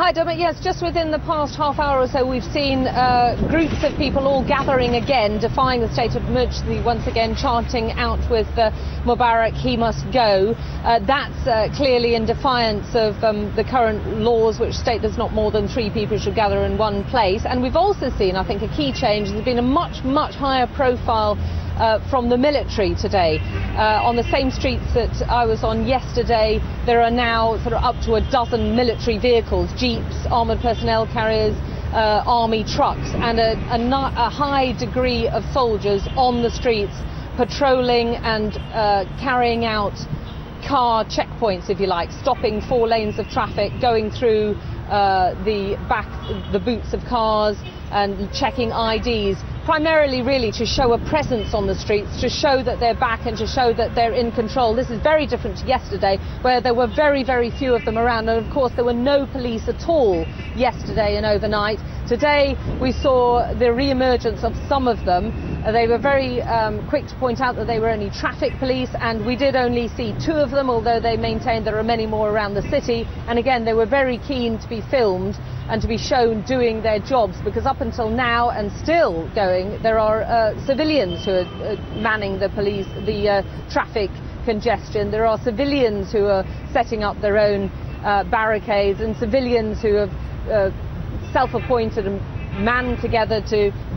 Hi, Dermot. Yes, just within the past half hour or so, we've seen groups of people all gathering again, defying the state of emergency, once again chanting out with Mubarak, he must go. That's clearly in defiance of the current laws, which state there's not more than 3 people should gather in one place. And we've also seen, I think, a key change. There's been a much higher profile from the military today. On the same streets that I was on yesterday, there are now sort of up to a dozen military vehicles, jeeps, armoured personnel carriers, army trucks, and a high degree of soldiers on the streets patrolling and carrying out car checkpoints, if you like, stopping 4 lanes of traffic, going through the boots of cars and checking IDs, primarily really to show a presence on the streets, to show that they're back and to show that they're in control. This is very different to yesterday, where there were very few of them around, and of course there were no police at all yesterday and overnight. Today we saw the re-emergence of some of them. They were very quick to point out that they were only traffic police, and we did only see 2 of them, although they maintained there are many more around the city. And again, they were very keen to be filmed and to be shown doing their jobs, because up until now, and still going, there are civilians who are manning the traffic congestion. There are civilians who are setting up their own barricades, and civilians who have self-appointed and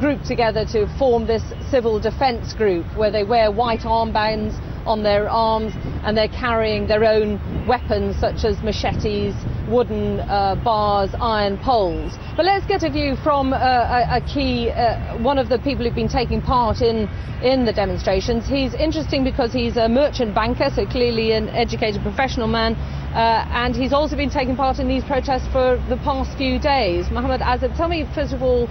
group together to form this civil defence group, where they wear white armbands on their arms and they're carrying their own weapons such as machetes, wooden bars, iron poles. But let's get a view from one of the people who've been taking part in the demonstrations. He's interesting because he's a merchant banker, so clearly an educated professional man, and he's also been taking part in these protests for the past few days. Mohamed Azab, tell me first of all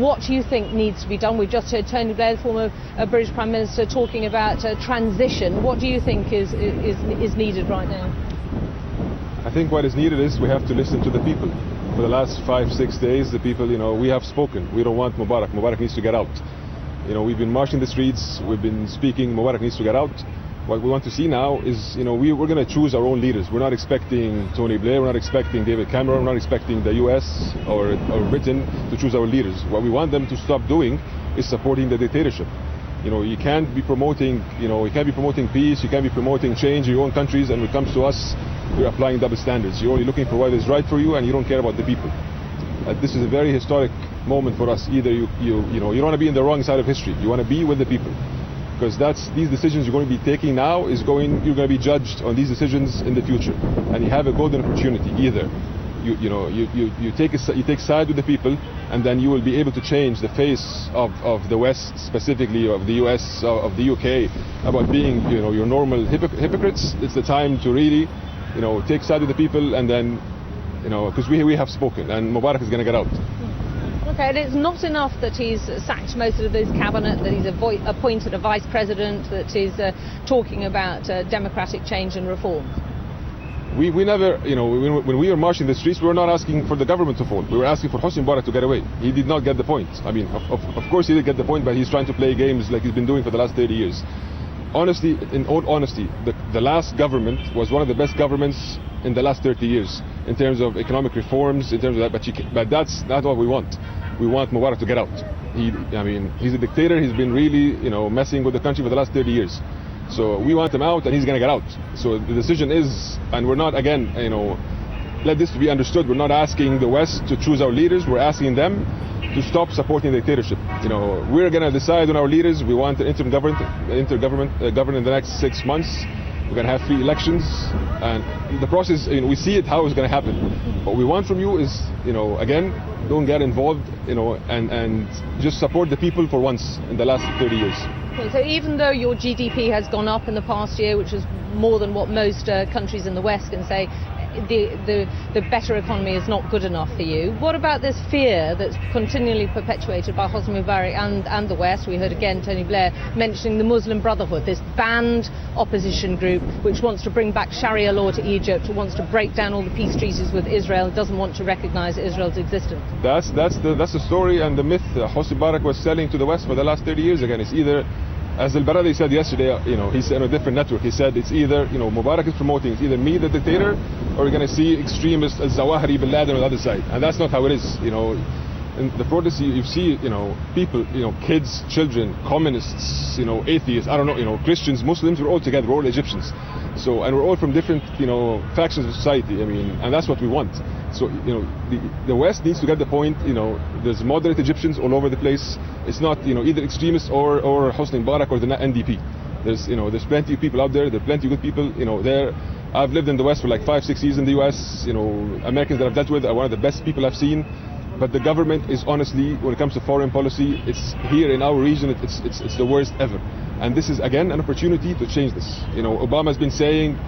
what you think needs to be done. We've just heard Tony Blair, the former British Prime Minister, talking about transition. What do you think is needed right now? I think what is needed is we have to listen to the people. For the last 5-6 days, the people, we have spoken. We don't want Mubarak. Mubarak needs to get out. We've been marching the streets. We've been speaking. Mubarak needs to get out. What we want to see now is, we're going to choose our own leaders. We're not expecting Tony Blair. We're not expecting David Cameron. We're not expecting the US or Britain to choose our leaders. What we want them to stop doing is supporting the dictatorship. You can't be promoting, peace. You can't be promoting change in your own countries, and when it comes to us, you're applying double standards. You're only looking for what is right for you, and you don't care about the people. This is a very historic moment for us. Either you don't want to be in the wrong side of history. You want to be with the people, because these decisions you're going to be taking now you're going to be judged on these decisions in the future, and you have a golden opportunity. Either you take side with the people, and then you will be able to change the face of the West, specifically of the US, of the UK, about being your normal hypocrites. It's the time to really take side with the people, and then because we have spoken, and Mubarak is going to get out. Okay, and it's not enough that he's sacked most of his cabinet, that he's appointed a vice president, that he's talking about democratic change and reform. We never, when we were marching the streets, we were not asking for the government to fall. We were asking for Hosni Mubarak to get away. He did not get the point. I mean, of course he did get the point, but he's trying to play games like he's been doing for the last 30 years. Honestly, in all honesty, the last government was one of the best governments in the last 30 years in terms of economic reforms, in terms of that. But that's not what we want. We want Mubarak to get out. He's a dictator. He's been really, messing with the country for the last 30 years. So we want him out, and he's going to get out. So the decision is, and we're not, again, let this be understood, we're not asking the West to choose our leaders. We're asking them to stop supporting the dictatorship. We're going to decide on our leaders. We want an interim government in the next 6 months. We're going to have 3 elections, and the process, we see it how it's going to happen. What we want from you is, again, don't get involved, and just support the people for once in the last 30 years. Okay, so even though your GDP has gone up in the past year, which is more than what most countries in the West can say, the better economy is not good enough for you. What about this fear that's continually perpetuated by Hosni Mubarak and the West? We heard again Tony Blair mentioning the Muslim Brotherhood, this banned opposition group which wants to bring back Sharia law to Egypt, wants to break down all the peace treaties with Israel, doesn't want to recognize Israel's existence. That's the story and the myth Hosni Mubarak was selling to the West for the last 30 years. Again, it's either as Al-Baradi said yesterday, he said on a different network, he said it's either, Mubarak is promoting, it's either me, the dictator, or we're going to see extremists, Al-Zawahiri, Bin Laden on the other side. And that's not how it is, In the protests, you see, people, kids, children, communists, atheists, I don't know, Christians, Muslims, we're all together, we're all Egyptians. So, and we're all from different, factions of society, and that's what we want. So, the West needs to get the point, there's moderate Egyptians all over the place. It's not, either extremists or Hosni Mubarak or the NDP. There's plenty of people out there, there are plenty of good people, there. I've lived in the West for like 5-6 years in the US, Americans that I've dealt with are one of the best people I've seen. But the government is honestly, when it comes to foreign policy, it's here in our region, it's the worst ever. And this is again an opportunity to change this. Obama's been saying,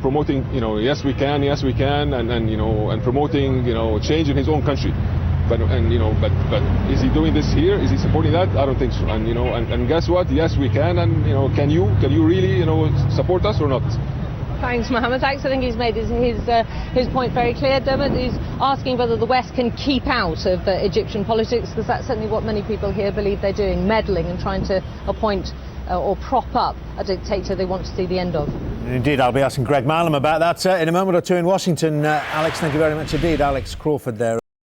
promoting, yes we can, and promoting, change in his own country. But is he doing this here? Is he supporting that? I don't think so. And guess what? Yes we can, and can you really, support us or not? Thanks, Mohamed. Thanks. I think he's made his point very clear. Dermot is asking whether the West can keep out of Egyptian politics, because that's certainly what many people here believe they're doing, meddling and trying to appoint or prop up a dictator they want to see the end of. Indeed, I'll be asking Greg Mallam about that in a moment or two in Washington. Alex, thank you very much indeed. Alex Crawford there.